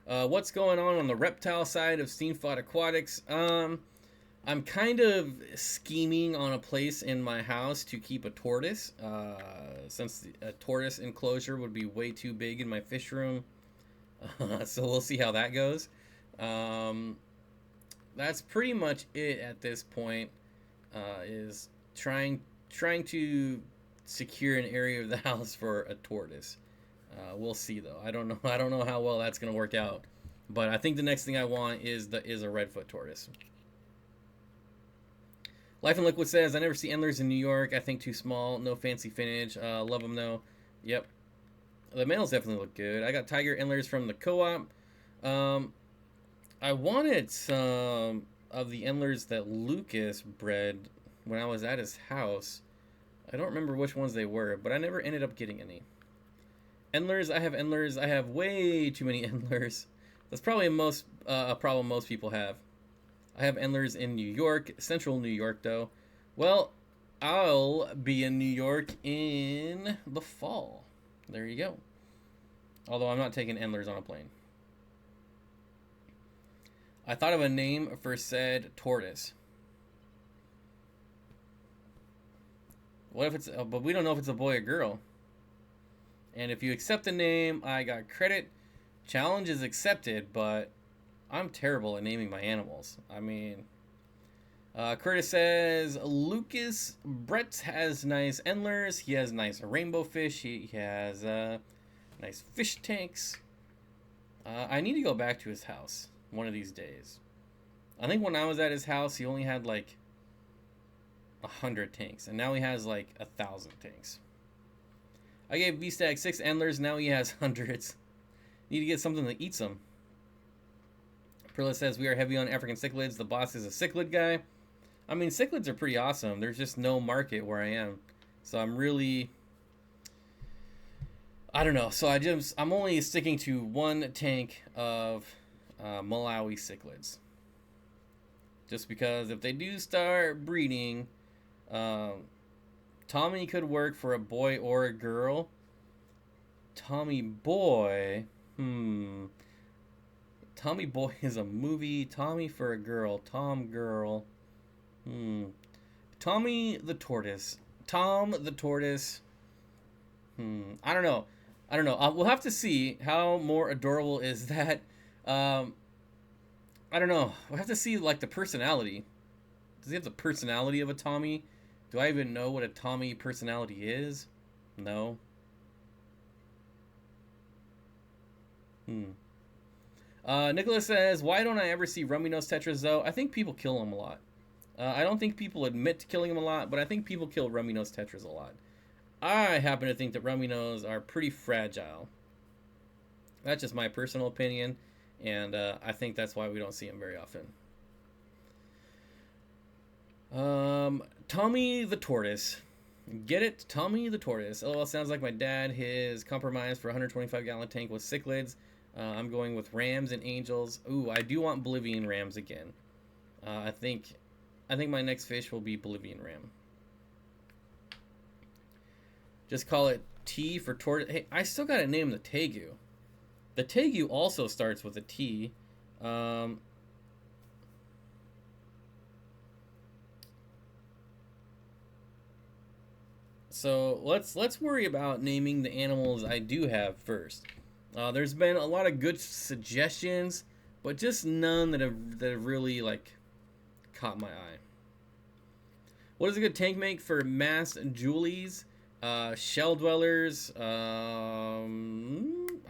What's going on the reptile side of Steenfott Aquatics? I'm kind of scheming on a place in my house to keep a tortoise, since a tortoise enclosure would be way too big in my fish room. So we'll see how that goes. That's pretty much it at this point. Is trying to secure an area of the house for a tortoise. We'll see though. I don't know how well that's gonna work out. But I think the next thing I want is a redfoot tortoise. Life in Liquid says, I never see Endlers in New York. I think too small. No fancy finish. Love them though. Yep. The males definitely look good. I got tiger Endlers from the co-op. I wanted some of the Endlers that Lucas bred when I was at his house. I don't remember which ones they were, but I never ended up getting any. Endlers. I have way too many Endlers. That's probably a problem most people have. I have Endlers in New York, central New York though. Well, I'll be in New York in the fall. There you go. Although I'm not taking Endlers on a plane. I thought of a name for said tortoise. What if it's, but we don't know if it's a boy or girl. And if you accept the name, I got credit. Challenge is accepted, but I'm terrible at naming my animals. I mean, Curtis says, Lucas Brett has nice Endlers. He has nice rainbow fish. He has nice fish tanks. I need to go back to his house one of these days. I think when I was at his house, he only had like 100 tanks, and now he has like 1,000 tanks. I gave V-Stag 6 Endlers. Now he has hundreds. Need to get something that eats them. Perla says, we are heavy on African cichlids. The boss is a cichlid guy. I mean, cichlids are pretty awesome. There's just no market where I am. So I'm really, I don't know. So I'm only sticking to one tank of Malawi cichlids. Just because if they do start breeding, Tommy could work for a boy or a girl. Tommy Boy, Tommy Boy is a movie. Tommy for a girl. Tom girl. Tommy the tortoise. Tom the tortoise. I don't know. We'll have to see how more adorable is that. I don't know. We'll have to see like the personality. Does he have the personality of a Tommy? Do I even know what a Tommy personality is? No. Nicholas says, why don't I ever see rummy nose tetras though? I think people kill them a lot. I don't think people admit to killing them a lot, but I think people kill rummy nose tetras a lot. I happen to think that rummy nose are pretty fragile. That's just my personal opinion, and I think that's why we don't see them very often. Tommy the tortoise. Get it? Tommy the tortoise. LOL, sounds like my dad. His compromise for 125 gallon tank was cichlids. I'm going with rams and angels. Ooh, I do want Bolivian rams again. I think my next fish will be Bolivian ram. Just call it T for tortoise. Hey, I still gotta name the tegu. The tegu also starts with a T. So let's worry about naming the animals I do have first. There's been a lot of good suggestions but just none that have really like caught my eye. What does a good tank make for mass Julies? Shell dwellers. I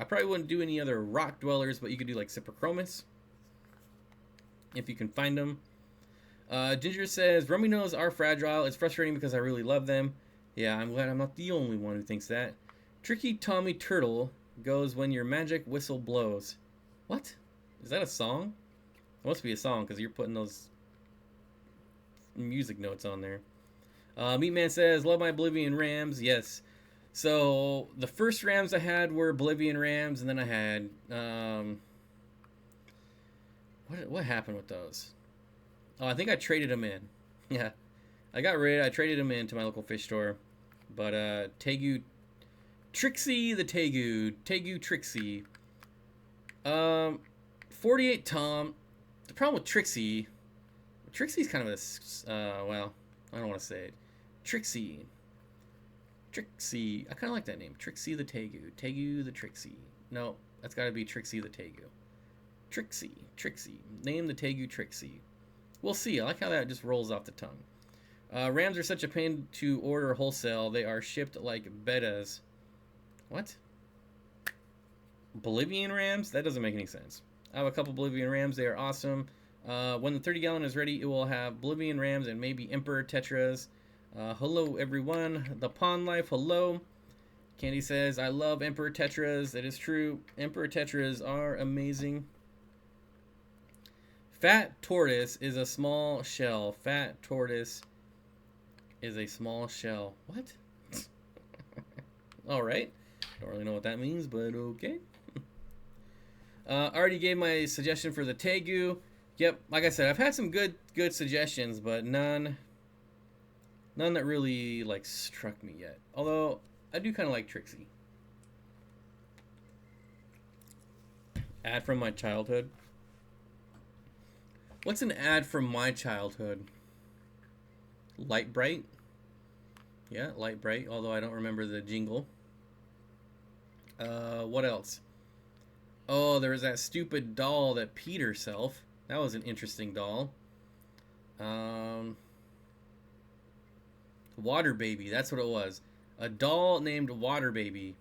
probably wouldn't do any other rock dwellers, but you could do like Cyprochromis if you can find them. Ginger says, Rummy nose are fragile. It's frustrating because I really love them. Yeah, I'm glad I'm not the only one who thinks that. Tricky Tommy Turtle goes when your magic whistle blows. What? Is that a song? It must be a song because you're putting those music notes on there. Meatman says, love my Oblivion Rams. Yes. So the first Rams I had were Oblivion Rams, and then I had what happened with those? Oh, I think I traded them in. Yeah, I traded them in to my local fish store. But Tegu, Trixie the Tegu Trixie. 48 Tom. The problem with Trixie's kind of a well, I don't want to say it. Trixie. I kind of like that name. Trixie the Tegu the Trixie. No, that's got to be Trixie the Tegu. Trixie. Name the Tegu Trixie. We'll see. I like how that just rolls off the tongue. Rams are such a pain to order wholesale. They are shipped like betas. What? Bolivian Rams? That doesn't make any sense. I have a couple Bolivian Rams. They are awesome. When the 30 gallon is ready, it will have Bolivian Rams and maybe Emperor Tetras. Hello, everyone. The Pond Life, hello. Candy says, I love Emperor Tetras. It is true. Emperor Tetras are amazing. Fat Tortoise is a small shell. Fat Tortoise is a small shell. What? All right. Don't really know what that means, but okay. I already gave my suggestion for the Tegu. Yep, like I said, I've had some good suggestions, but none that really like struck me yet. Although I do kind of like Trixie. Ad from my childhood. What's an ad from my childhood? Light Bright. Yeah, Light Bright. Although I don't remember the jingle. What else? Oh, there was that stupid doll that peed herself. That was an interesting doll. Water Baby, that's what it was. A doll named Water Baby.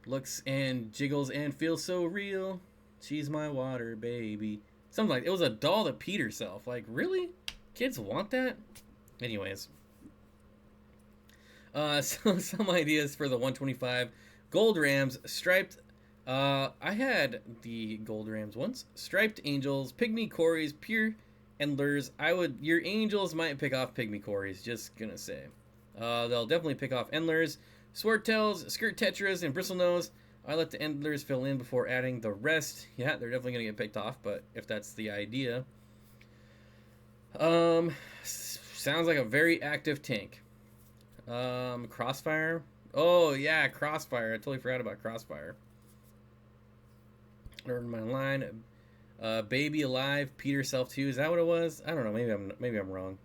Looks and jiggles and feels so real. She's my water baby. Something like it was a doll that peed herself. Like, really? Kids want that? Anyways. So some ideas for the 125 Gold Rams, striped. I had the Gold Rams once. Striped Angels, Pygmy Cories, Pure Endlers. Your Angels might pick off Pygmy Cories, just gonna say. They'll definitely pick off Endlers, Swordtails, Skirt Tetras, and Bristlenose. I let the Endlers fill in before adding the rest. Yeah, they're definitely gonna get picked off, but if that's the idea. Sounds like a very active tank. Crossfire. Oh yeah, Crossfire. I totally forgot about Crossfire. Learn my line. Baby Alive, peed herself too. Is that what it was? I don't know. Maybe I'm wrong.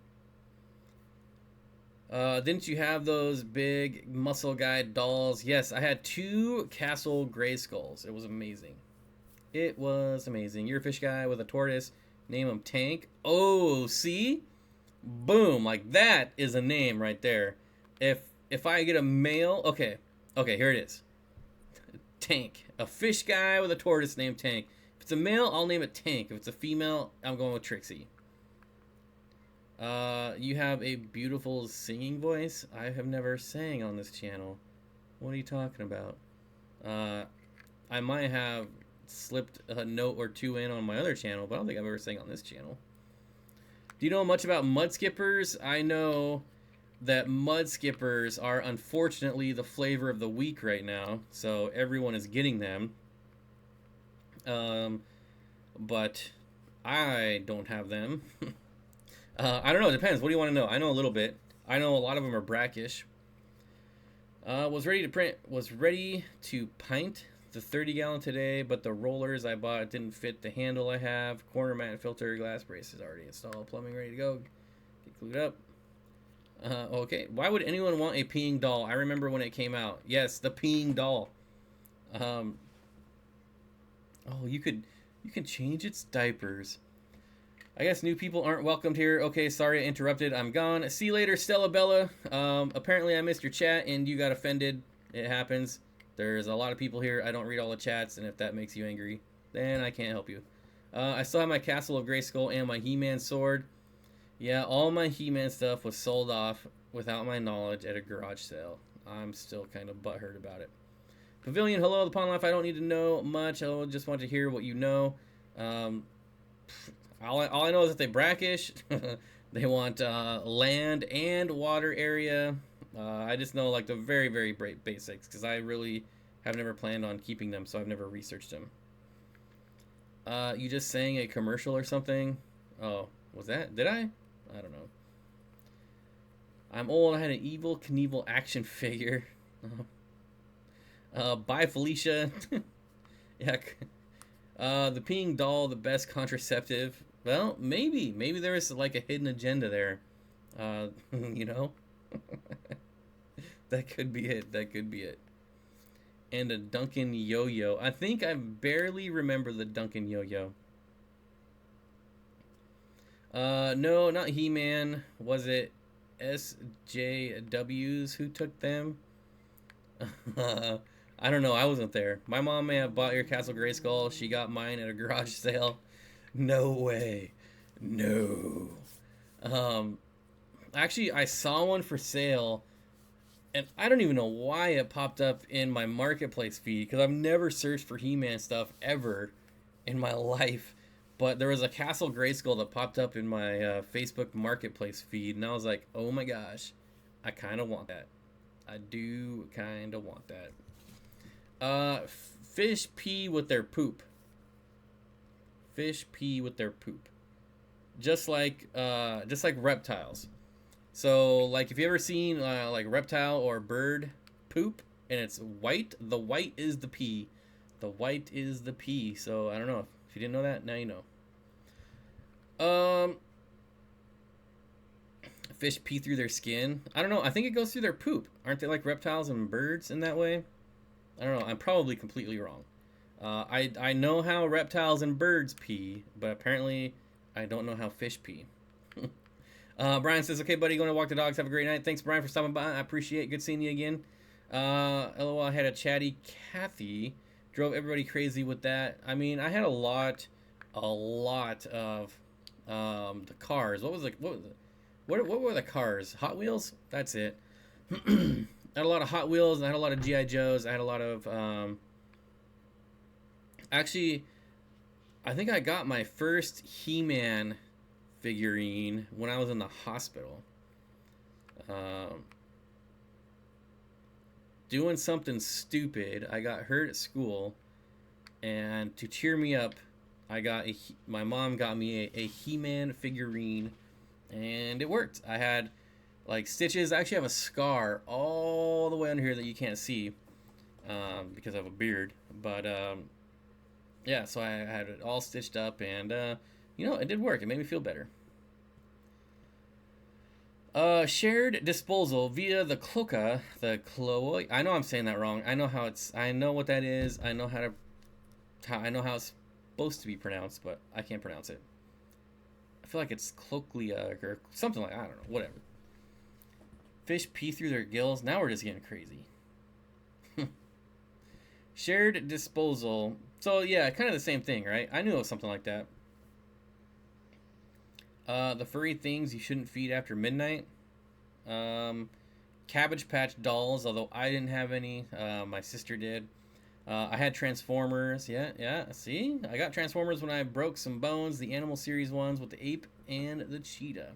Didn't you have those big muscle guy dolls? Yes, I had 2 Castle Gray Skulls. It was amazing. You're a fish guy with a tortoise. Name him Tank. Oh, see? Boom. Like, that is a name right there. If I get a male... Okay, here it is. Tank. A fish guy with a tortoise named Tank. If it's a male, I'll name it Tank. If it's a female, I'm going with Trixie. You have a beautiful singing voice. I have never sang on this channel. What are you talking about? I might have slipped a note or 2 in on my other channel, but I don't think I've ever sang on this channel. Do you know much about mud skippers? I know that mud skippers are unfortunately the flavor of the week right now, so everyone is getting them. But I don't have them. I don't know. It depends. What do you want to know? I know a little bit. I know a lot of them are brackish. Was ready to pint the 30 gallon today, but the rollers I bought didn't fit the handle I have. Corner mat, filter, glass braces already installed. Plumbing ready to go. Get glued up. Okay. Why would anyone want a peeing doll? I remember when it came out. Yes, the peeing doll. Oh, you could You can change its diapers. I guess new people aren't welcomed here. Okay, sorry I interrupted. I'm gone. See you later, Stella Bella. Apparently I missed your chat and you got offended. It happens. There's a lot of people here. I don't read all the chats, and if that makes you angry, then I can't help you. I still have my Castle of Grayskull and my He-Man sword. Yeah, all my He-Man stuff was sold off without my knowledge at a garage sale. I'm still kind of butthurt about it. Pavilion, hello, the Pond Life. I don't need to know much. I just want to hear what you know. All I know is that they brackish. They want land and water area. I just know like the very, very basics because I really have never planned on keeping them, so I've never researched them. You just sang a commercial or something? Oh, was that? Did I? I don't know. I'm old. I had an Evil Knievel action figure. Bye, Felicia. Yeah. The peeing doll, the best contraceptive. Well, maybe there is like a hidden agenda there. You know, that could be it. That could be it. And a Duncan yo-yo. I think I barely remember the Duncan yo-yo. No, not He-Man. Was it SJWs who took them? I don't know. I wasn't there. My mom may have bought your Castle Grayskull. She got mine at a garage sale. No way. No. Actually, I saw one for sale, and I don't even know why it popped up in my marketplace feed, because I've never searched for He-Man stuff ever in my life. But there was a Castle Grayskull that popped up in my Facebook marketplace feed, and I was like, oh my gosh, I kind of want that. I do kind of want that. Fish pee with their poop. Fish pee with their poop. Just like reptiles. So, like, if you ever seen like reptile or bird poop and it's white, the white is the pee. The white is the pee. So I don't know if you didn't know that. Now you know. Fish pee through their skin. I don't know. I think it goes through their poop. Aren't they like reptiles and birds in that way? I don't know. I'm probably completely wrong. I know how reptiles and birds pee, but apparently I don't know how fish pee. Brian says, okay, buddy, going to walk the dogs. Have a great night. Thanks, Brian, for stopping by. I appreciate it. Good seeing you again. LOL, I had a chatty Kathy. Drove everybody crazy with that. I mean, I had a lot of the cars. What were the cars? Hot Wheels? That's it. I had a lot of Hot Wheels, and I had a lot of G.I. Joes. I had a lot of... Actually, I think I got my first He-Man figurine when I was in the hospital. Doing something stupid. I got hurt at school, and to cheer me up, my mom got me a He-Man figurine, and it worked. I had like stitches. I actually have a scar all the way under here that you can't see because I have a beard. But yeah, so I had it all stitched up, and you know, it did work. It made me feel better. Shared disposal via the cloaca, I know I'm saying that wrong. I know what that is. I know how it's supposed to be pronounced, but I can't pronounce it. I feel like it's cloacia or something like, I don't know, whatever. Fish pee through their gills. Now we're just getting crazy. Shared disposal. So yeah, kind of the same thing, right? I knew it was something like that. The furry things you shouldn't feed after midnight. Cabbage Patch dolls, although I didn't have any. My sister did. I had Transformers. Yeah. See? I got Transformers when I broke some bones. The Animal Series ones with the ape and the cheetah.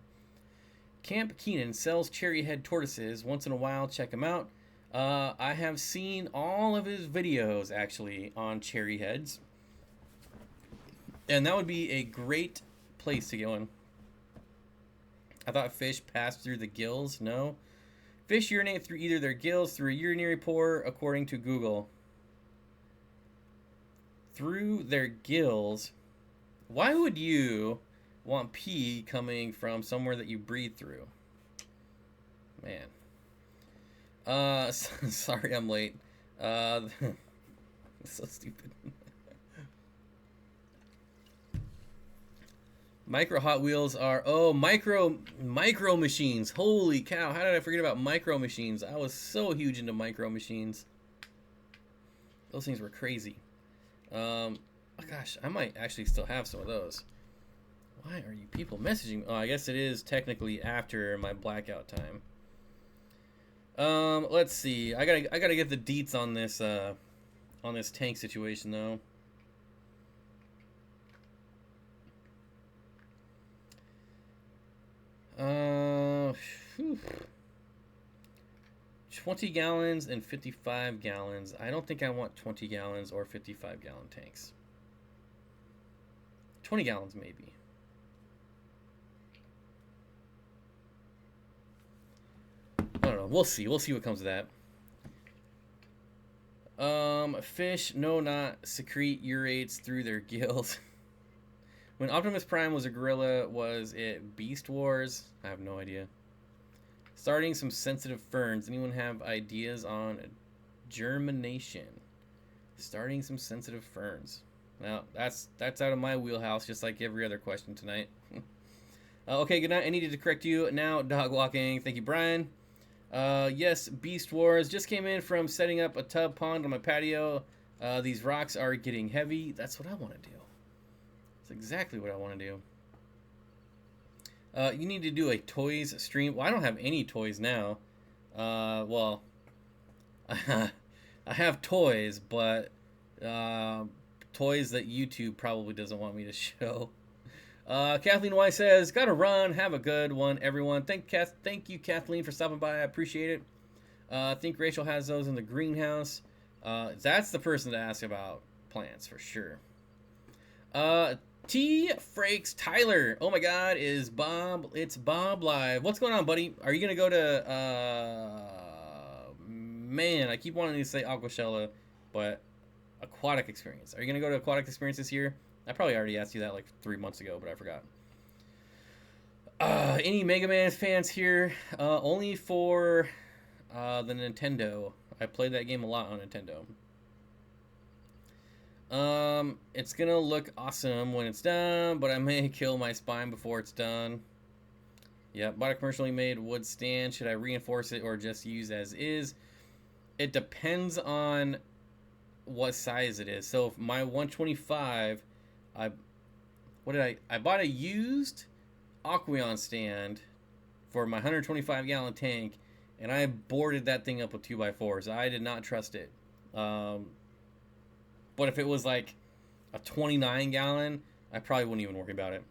Camp Keenan sells cherry head tortoises. Once in a while, check him out. I have seen all of his videos, actually, on cherry heads. And that would be a great place to go in. I thought fish passed through the gills. No. Fish urinate through either their gills, through a urinary pore, according to Google. Through their gills? Why would you want pee coming from somewhere that you breathe through? Man. Sorry I'm late. It's so stupid. Micro Hot Wheels are micro machines. Holy cow! How did I forget about micro machines? I was so huge into micro machines. Those things were crazy. Oh gosh, I might actually still have some of those. Why are you people messaging me? Oh, I guess it is technically after my blackout time. Let's see. I gotta get the deets on this tank situation though. Whew. 20 gallons and 55 gallons. I don't think I want 20 gallons or 55-gallon tanks. 20 gallons maybe. I don't know. We'll see. We'll see what comes of that. Fish not secrete urates through their gills. When Optimus Prime was a gorilla, was it Beast Wars? I have no idea. Starting some sensitive ferns. Anyone have ideas on germination? Starting some sensitive ferns. Well, that's out of my wheelhouse, just like every other question tonight. Okay, good night. I needed to correct you now. Dog walking. Thank you, Brian. Yes, Beast Wars. Just came in from setting up a tub pond on my patio. These rocks are getting heavy. That's what I want to do. That's exactly what I want to do. You need to do a toys stream. Well, I don't have any toys now. Well, I have toys, but toys that YouTube probably doesn't want me to show. Kathleen Y says, "Gotta run. Have a good one, everyone." Thank you, Kathleen, for stopping by. I appreciate it. I think Rachel has those in the greenhouse. That's the person to ask about plants for sure. T Frakes Tyler. Oh my God, is Bob? It's Bob live. What's going on, buddy? Are you gonna go to? Man, I keep wanting to say Aquashella, but Aquatic Experience. Are you gonna go to Aquatic Experience this year? I probably already asked you that like 3 months ago, but I forgot. Any Mega Man fans here? Only for the Nintendo. I played that game a lot on Nintendo. It's gonna look awesome when it's done, but I may kill my spine before it's done. Yeah, bought a commercially made wood stand. Should I reinforce it or just use as is? It depends on what size it is. So my 125, I bought a used Aqueon stand for my 125-gallon tank, and I boarded that thing up with 2x4s. I did not trust it. But if it was like a 29-gallon, I probably wouldn't even worry about it.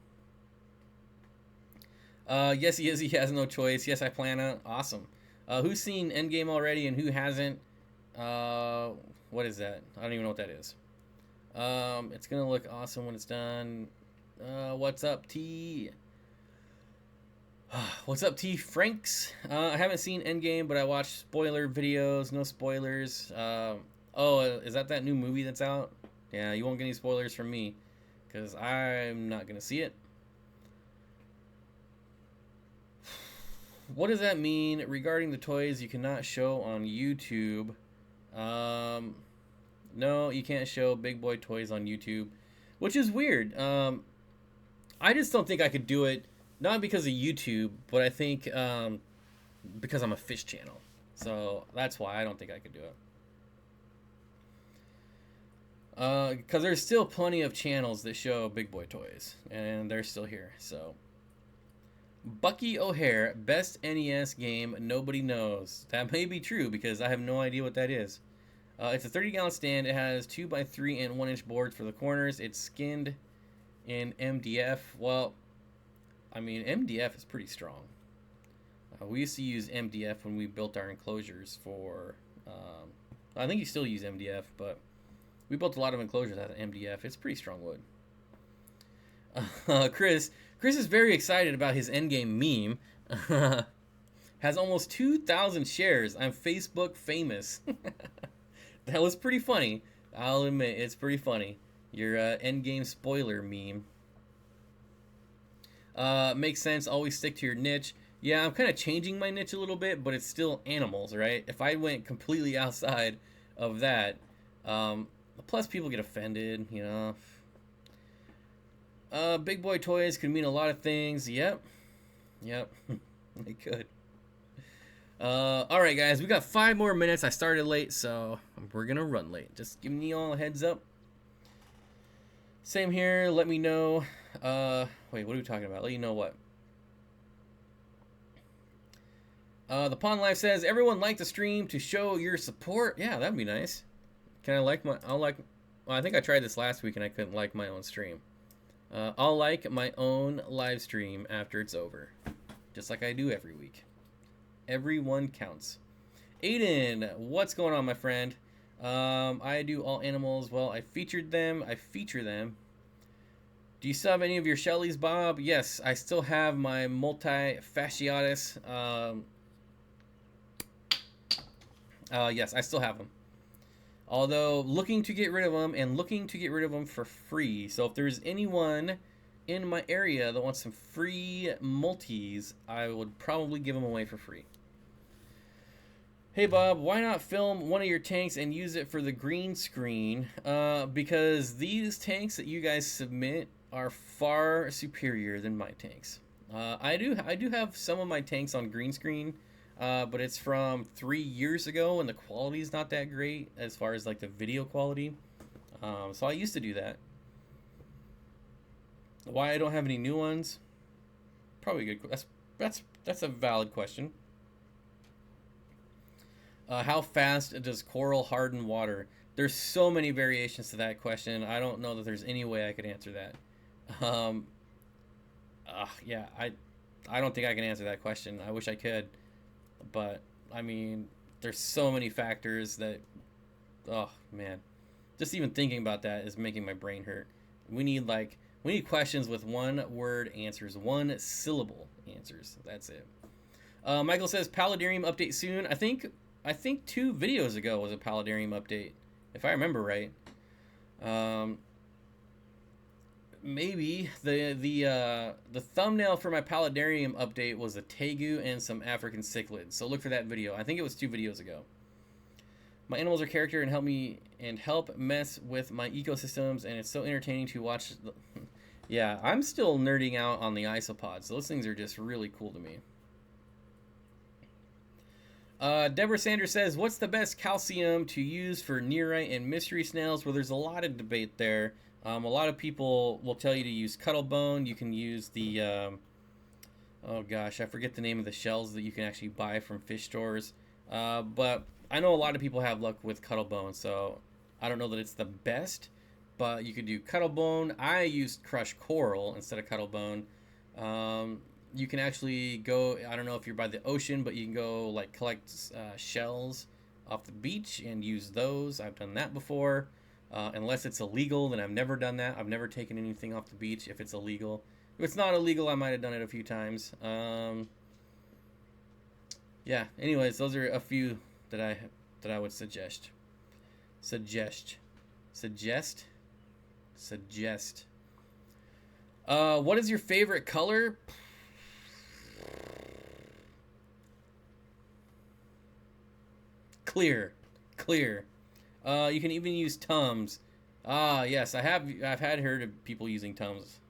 Yes, he is. He has no choice. Yes, I plan on. Awesome. Who's seen Endgame already and who hasn't? What is that? I don't even know what that is. It's gonna look awesome when it's done. What's up, T? What's up, T Franks? I haven't seen Endgame, but I watched spoiler videos. No spoilers. Oh, is that new movie that's out? Yeah, you won't get any spoilers from me, because I'm not gonna see it. What does that mean regarding the toys you cannot show on YouTube? No, you can't show big boy toys on YouTube, which is weird. I just don't think I could do it, not because of YouTube, but I think because I'm a fish channel. So that's why I don't think I could do it. Because there's still plenty of channels that show big boy toys, and they're still here. So Bucky O'Hare, best NES game nobody knows. That may be true because I have no idea what that is. It's a 30-gallon stand. It has 2x3 and 1-inch boards for the corners. It's skinned in MDF. Well, I mean, MDF is pretty strong. We used to use MDF when we built our enclosures for... I think you still use MDF, but we built a lot of enclosures out of MDF. It's pretty strong wood. Chris is very excited about his Endgame meme. Has almost 2,000 shares. I'm Facebook famous. That was pretty funny. I'll admit, it's pretty funny. Your Endgame spoiler meme. Makes sense. Always stick to your niche. Yeah, I'm kind of changing my niche a little bit, but it's still animals, right? If I went completely outside of that, plus people get offended, you know. Big boy toys could mean a lot of things. Yep. Yep. They could. Alright, guys. We got 5 more minutes. I started late, so we're going to run late. Just giving you all a heads up. Same here. Let me know. Wait, what are we talking about? Let you know what? The Pond Life says, everyone like the stream to show your support. Yeah, that'd be nice. Can I like my... well, I think I tried this last week and I couldn't like my own stream. I'll like my own live stream after it's over. Just like I do every week. Everyone counts. Aiden, what's going on, my friend? I do all animals. Well, I feature them. Do you still have any of your Shelleys, Bob? Yes, I still have my multifasciatus. Yes, I still have them. Although, looking to get rid of them for free. So if there's anyone in my area that wants some free multis, I would probably give them away for free. Hey Bob, why not film one of your tanks and use it for the green screen? Because these tanks that you guys submit are far superior than my tanks. I do have some of my tanks on green screen, but it's from 3 years ago and the quality is not that great as far as like the video quality. So I used to do that. Why I don't have any new ones? Probably good. That's a valid question. How fast does coral harden water? There's so many variations to that question. I don't know that there's any way I could answer that. Yeah, I don't think I can answer that question. I wish I could, but I mean, there's so many factors that, oh man, just even thinking about that is making my brain hurt. We need questions with 1-word answers, 1-syllable answers. That's it. Michael says Paludarium update soon. I think 2 videos ago was a Paludarium update, if I remember right. Maybe the thumbnail for my Paludarium update was a tegu and some African cichlids. So look for that video. I think it was 2 videos ago. My animals are character and help mess with my ecosystems, and it's so entertaining to watch. Yeah, I'm still nerding out on the isopods. Those things are just really cool to me. Deborah Sanders says, what's the best calcium to use for nearite and mystery snails? Well, there's a lot of debate there. A lot of people will tell you to use cuttlebone. You can use the, oh gosh, I forget the name of the shells that you can actually buy from fish stores. But I know a lot of people have luck with cuttlebone, so I don't know that it's the best, but you could do cuttlebone. I used crushed coral instead of cuttlebone. You can actually go, I don't know if you're by the ocean, but you can go like collect shells off the beach and use those. I've done that before. Unless it's illegal, then I've never done that. I've never taken anything off the beach if it's illegal. If it's not illegal, I might have done it a few times. Yeah, anyways, those are a few that I would suggest. What is your favorite color? Clear. You can even use Tums. Yes, I've had heard of people using Tums.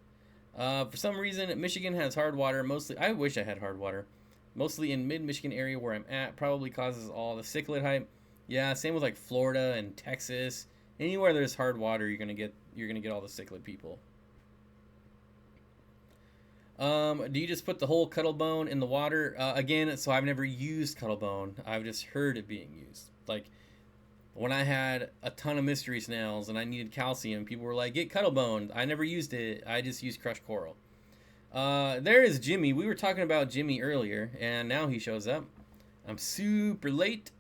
For some reason, Michigan has hard water. Mostly, I wish I had hard water. Mostly in mid-Michigan area where I'm at. Probably causes all the cichlid hype. Yeah, same with like Florida and Texas. Anywhere there's hard water, you're gonna get all the cichlid people. Do you just put the whole cuttlebone in the water? Again, so I've never used cuttlebone. I've just heard it being used. Like when I had a ton of mystery snails and I needed calcium, people were like, get cuttlebone. I never used it. I just used crushed coral. There is Jimmy. We were talking about Jimmy earlier, and now he shows up. I'm super late.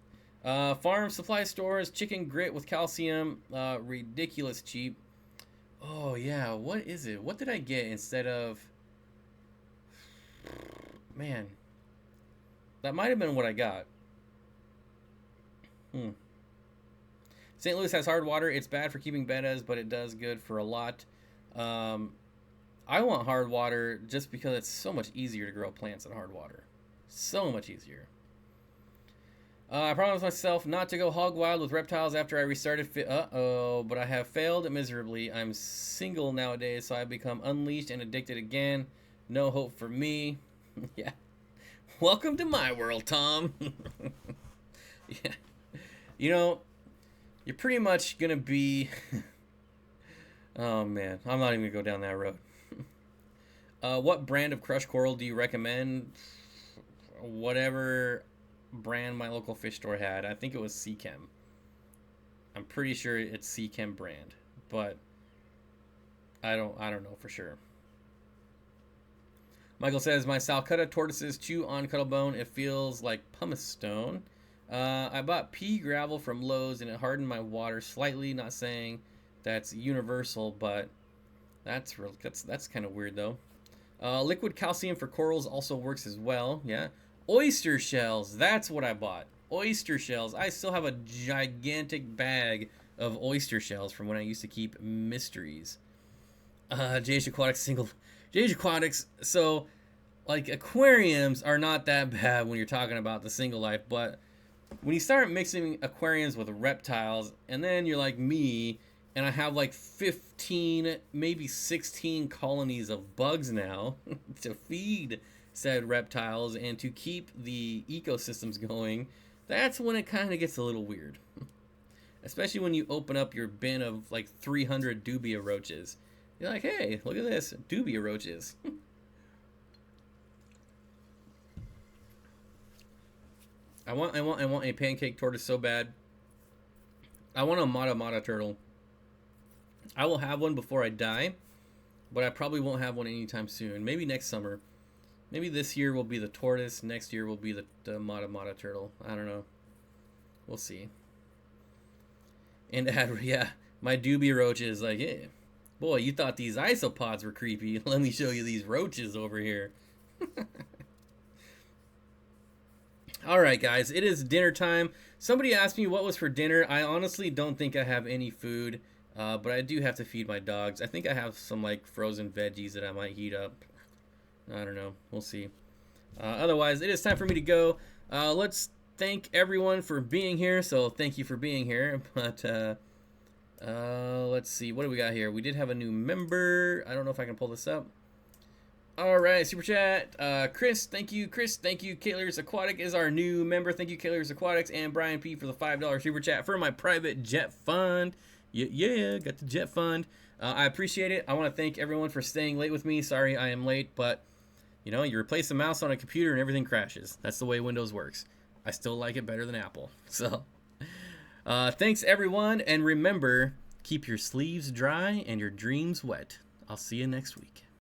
Farm supply stores, chicken grit with calcium, ridiculous cheap. Oh yeah, what is it? What did I get instead of... Man, that might have been what I got. St. Louis has hard water. It's bad for keeping bettas, but it does good for a lot. I want hard water just because it's so much easier to grow plants in hard water. So much easier. I promised myself not to go hog wild with reptiles after I restarted. Uh-oh, but I have failed miserably. I'm single nowadays, so I've become unleashed and addicted again. No hope for me. Yeah. Welcome to my world, Tom. Yeah. You know, you're pretty much gonna be... Oh, man. I'm not even gonna go down that road. What brand of crushed coral do you recommend? Whatever brand my local fish store had. I think it was SeaChem. I'm pretty sure it's SeaChem brand, but I don't know for sure. Michael says my Salcutta tortoises chew on cuttlebone. It feels like pumice stone. I bought pea gravel from Lowe's and it hardened my water slightly. Not saying that's universal, but that's kind of weird though. Liquid calcium for corals also works as well. Yeah. Oyster shells. That's what I bought. Oyster shells. I still have a gigantic bag of oyster shells from when I used to keep mysteries. JH Aquatics single. JH Aquatics. So, like, aquariums are not that bad when you're talking about the single life, but when you start mixing aquariums with reptiles, and then you're like me, and I have like 15, maybe 16 colonies of bugs now to feed said reptiles and to keep the ecosystems going, that's when it kind of gets a little weird. Especially when you open up your bin of like 300 dubia roaches. You're like, hey, look at this, dubia roaches. I want a pancake tortoise so bad. I want a mata turtle. I will have one before I die, but I probably won't have one anytime soon. Maybe next summer. Maybe this year will be the tortoise. Next year will be the mata turtle. I don't know. We'll see. And yeah, my doobie roach is like, hey, boy, you thought these isopods were creepy. Let me show you these roaches over here. All right, guys, it is dinner time. Somebody asked me what was for dinner. I honestly don't think I have any food, but I do have to feed my dogs. I think I have some like frozen veggies that I might heat up. I don't know. We'll see. Otherwise, it is time for me to go. Let's thank everyone for being here. So thank you for being here. But let's see. What do we got here? We did have a new member. I don't know if I can pull this up. All right, super chat. Chris, thank you. Chris, thank you. Kaylor's Aquatic is our new member. Thank you, Kaylor's Aquatics, and Brian P for the $5 super chat for my private jet fund. Yeah, got the jet fund. I appreciate it. I want to thank everyone for staying late with me. Sorry I am late, but you know, you replace the mouse on a computer and everything crashes. That's the way Windows works. I still like it better than Apple. So, thanks everyone, and remember, keep your sleeves dry and your dreams wet. I'll see you next week.